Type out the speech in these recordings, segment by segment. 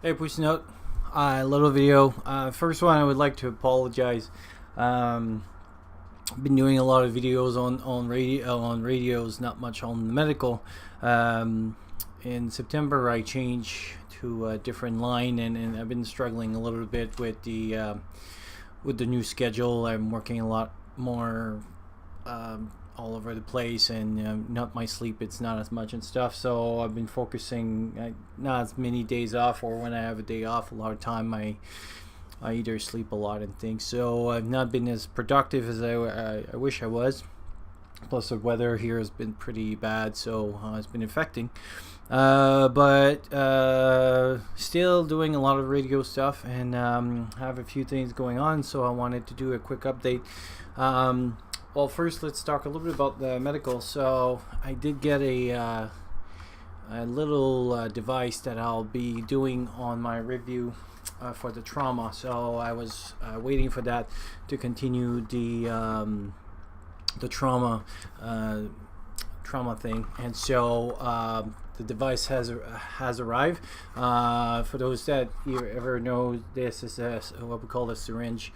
Hey, pushing out a little video. First one, I would like to apologize. Um, I've been doing a lot of videos on radios, not much on the medical. In September, I changed to a different line, and I've been struggling a little bit with the new schedule. I'm working a lot more all over the place, and not my sleep, it's not as much and stuff, so I've been focusing not as many days off, or when I have a day off, a lot of time I either sleep a lot and things, so I've not been as productive as I wish I was. Plus the weather here has been pretty bad, so it's been affecting, but still doing a lot of radio stuff, and have a few things going on, so I wanted to do a quick update. Well, first let's talk a little bit about the medical. So I did get a little device that I'll be doing on my review for the trauma. So I was waiting for that to continue the trauma thing, and so the device has arrived. For those that you ever know, this is what we call a syringe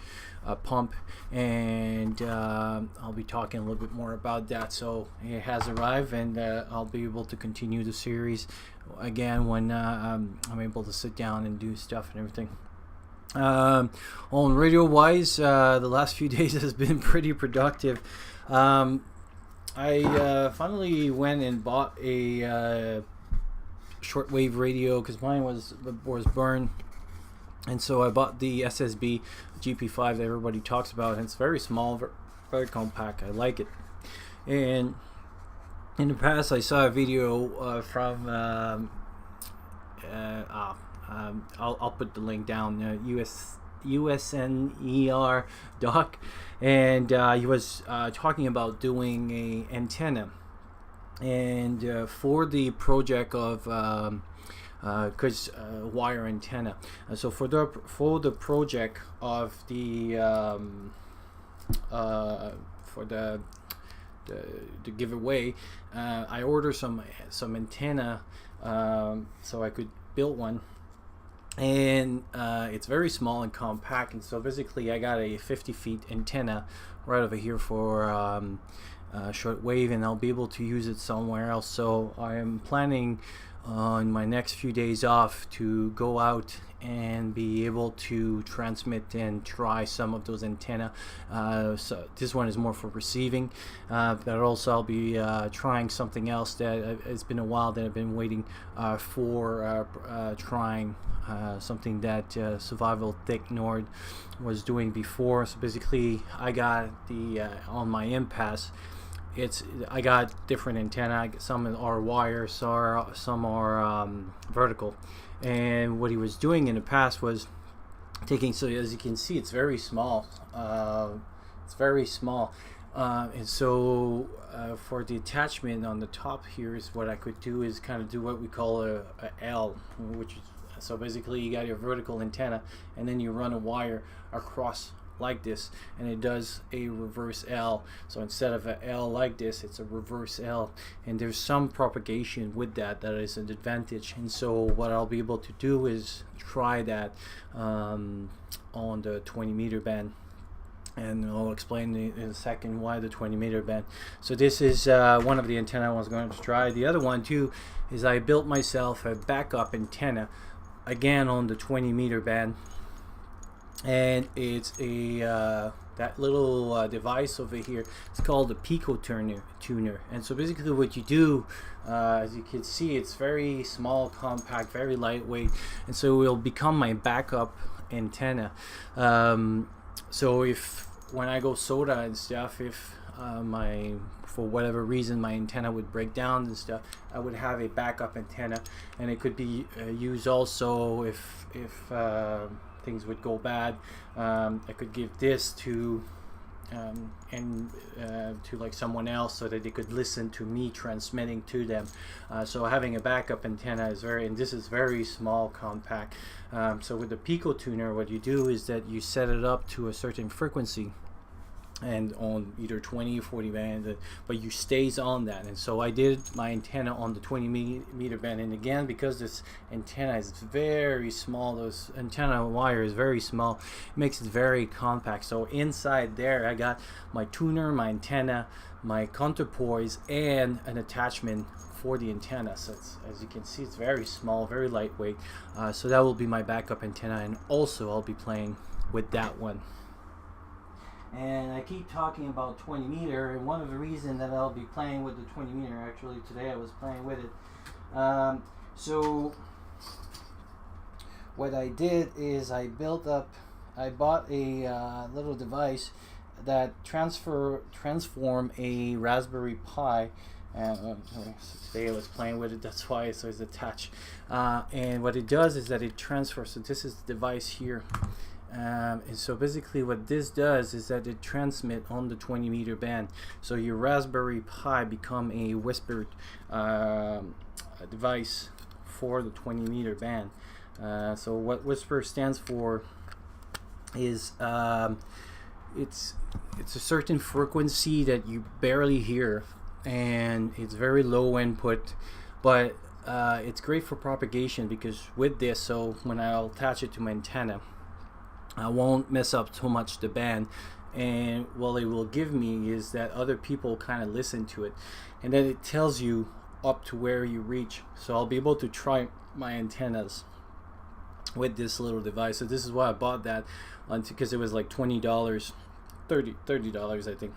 pump, and I'll be talking a little bit more about that. So it has arrived, and I'll be able to continue the series again when I'm able to sit down and do stuff and everything. On radio wise, the last few days has been pretty productive. I finally went and bought a shortwave radio because mine was burned, and so I bought the SSB GP5 that everybody talks about, and it's very small, very compact. I like it. And in the past, I saw a video from I'll put the link down. USNER doc, and he was talking about doing a antenna, and for the project of wire antenna. So for the project of the for the giveaway, I ordered some antenna, so I could build one, and it's very small and compact, and so basically I got a 50 feet antenna right over here for shortwave, and I'll be able to use it somewhere else. So I am planning on my next few days off to go out and be able to transmit and try some of those antenna. So this one is more for receiving, but also I'll be trying something else that it's been a while that I've been waiting for trying. Something that Survival Thick Nord was doing before. So basically I got the on my impasse, I got different antenna. Some are wire, some are vertical, and what he was doing in the past was taking, so as you can see, it's very small, and so for the attachment on the top here is what I could do is kind of do what we call a L, which is, so basically you got your vertical antenna, and then you run a wire across like this, and it does a reverse L. So instead of a L like this, it's a reverse L, and there's some propagation with that is an advantage. And so what I'll be able to do is try that on the 20 meter band, and I'll explain in a second why the 20 meter band. So this is one of the antenna I was going to try. The other one too is I built myself a backup antenna, again on the 20 meter band, and it's a that little device over here. It's called a Pico tuner, and so basically what you do, as you can see, it's very small, compact, very lightweight, and so it will become my backup antenna. So if when I go soda and stuff, if for whatever reason my antenna would break down and stuff, I would have a backup antenna, and it could be used also if things would go bad. I could give this to to like someone else, so that they could listen to me transmitting to them. So having a backup antenna is and this is very small, compact. So with the Pico tuner, what you do is that you set it up to a certain frequency, and on either 20 or 40 band, but you stays on that. And so I did my antenna on the 20 meter band, and again, because this antenna is very small, this antenna wire is very small, it makes it very compact. So inside there I got my tuner, my antenna, my counterpoise, and an attachment for the antenna. So it's, as you can see, it's very small, very lightweight. So that will be my backup antenna, and also I'll be playing with that one. And I keep talking about 20 meter, and one of the reasons that I'll be playing with the 20 meter, actually today I was playing with it. So what I did is I bought a little device that transform a Raspberry Pi. Today I was playing with it, that's why it's attached. And what it does is that it transfers. So this is the device here. And so basically what this does is that it transmits on the 20 meter band. So your Raspberry Pi become a Whisper device for the 20 meter band. So what Whisper stands for is it's a certain frequency that you barely hear, and it's very low input, but it's great for propagation, because with this, so when I'll attach it to my antenna, I won't mess up too much the band, and what it will give me is that other people kind of listen to it, and then it tells you up to where you reach. So I'll be able to try my antennas with this little device. So this is why I bought that, because it was like $20, $30 I think,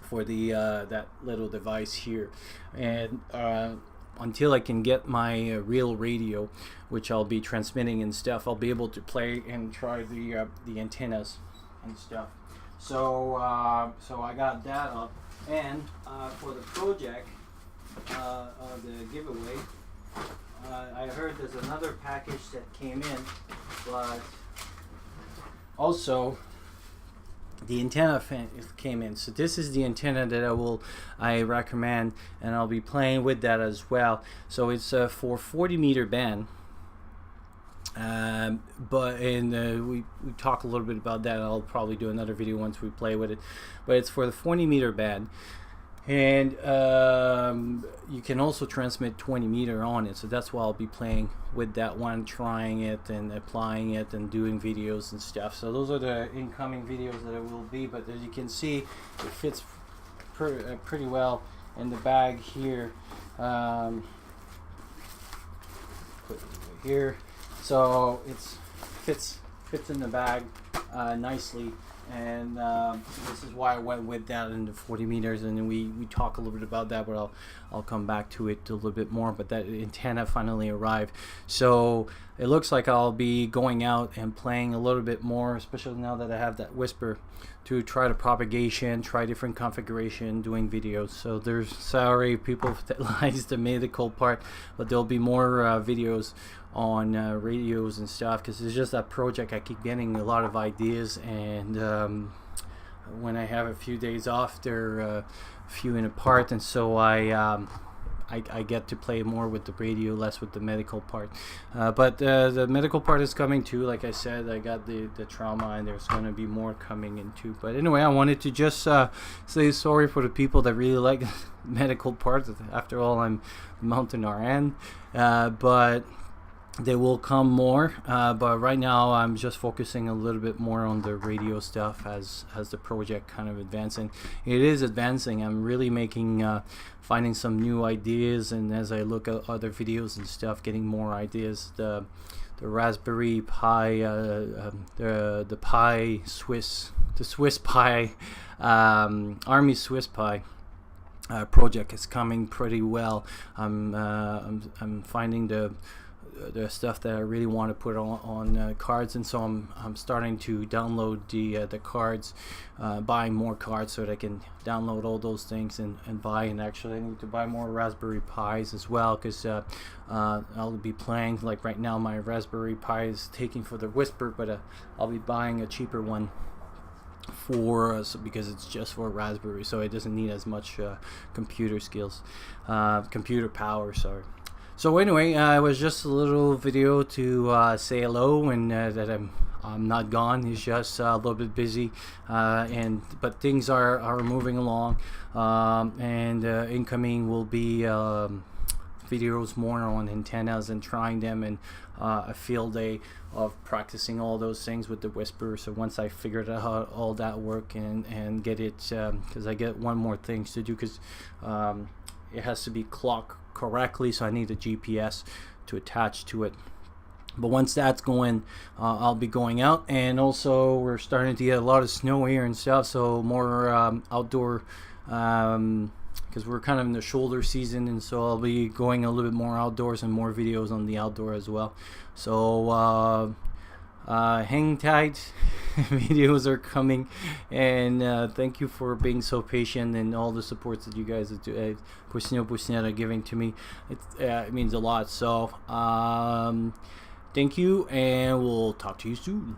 for the that little device here. And until I can get my real radio, which I'll be transmitting and stuff, I'll be able to play and try the antennas and stuff. So so I got that up, and for the project, the giveaway, I heard there's another package that came in, but also the antenna fan came in. So this is the antenna that I recommend, and I'll be playing with that as well. So it's for 40 meter band, but we talk a little bit about that. I'll probably do another video once we play with it, but it's for the 40 meter band. And you can also transmit 20 meter on it, so that's why I'll be playing with that one, trying it and applying it and doing videos and stuff. So those are the incoming videos that it will be, but as you can see, it fits pretty well in the bag here. Put it here, so it fits in the bag nicely. And this is why I went with that in the 40 meters, and then we talk a little bit about that, but I'll come back to it a little bit more. But that antenna finally arrived, so it looks like I'll be going out and playing a little bit more, especially now that I have that Whisper, to try the propagation, try different configuration, doing videos. So there's, sorry people that lies the medical part, but there'll be more videos on radios and stuff, because it's just that project. I keep getting a lot of ideas, and when I have a few days off, they're few and apart, and so I get to play more with the radio, less with the medical part. But the medical part is coming too. Like I said, I got the trauma, and there's going to be more coming in too. But anyway, I wanted to just say sorry for the people that really like medical part. After all, I'm Mountain RN, but they will come more, but right now I'm just focusing a little bit more on the radio stuff as the project kind of advancing. It is advancing. I'm really finding some new ideas, and as I look at other videos and stuff, getting more ideas. The Raspberry Pi, the Pi Swiss, the Swiss Pi, Army Swiss Pi project is coming pretty well. I'm finding the stuff that I really want to put on cards, and so I'm starting to download the cards, buying more cards so that I can download all those things and buy. And actually I need to buy more Raspberry Pis as well, because I'll be playing, like right now my Raspberry Pi is taking for the Whisper, but I'll be buying a cheaper one for us because it's just for Raspberry, so it doesn't need as much computer skills, computer power, sorry. So anyway, it was just a little video to say hello and that I'm not gone. It's just a little bit busy, but things are moving along, and incoming will be videos more on antennas and trying them, and a field day of practicing all those things with the Whisper. So once I figured out how all that work and get it, because I get one more thing to do, because it has to be clocked correctly, so I need a GPS to attach to it. But once that's going, I'll be going out, and also we're starting to get a lot of snow here and stuff, so more outdoor, because we're kind of in the shoulder season, and so I'll be going a little bit more outdoors and more videos on the outdoor as well. So hang tight. Videos are coming, and thank you for being so patient and all the supports that you guys are giving to me. It means a lot. So thank you, and we'll talk to you soon.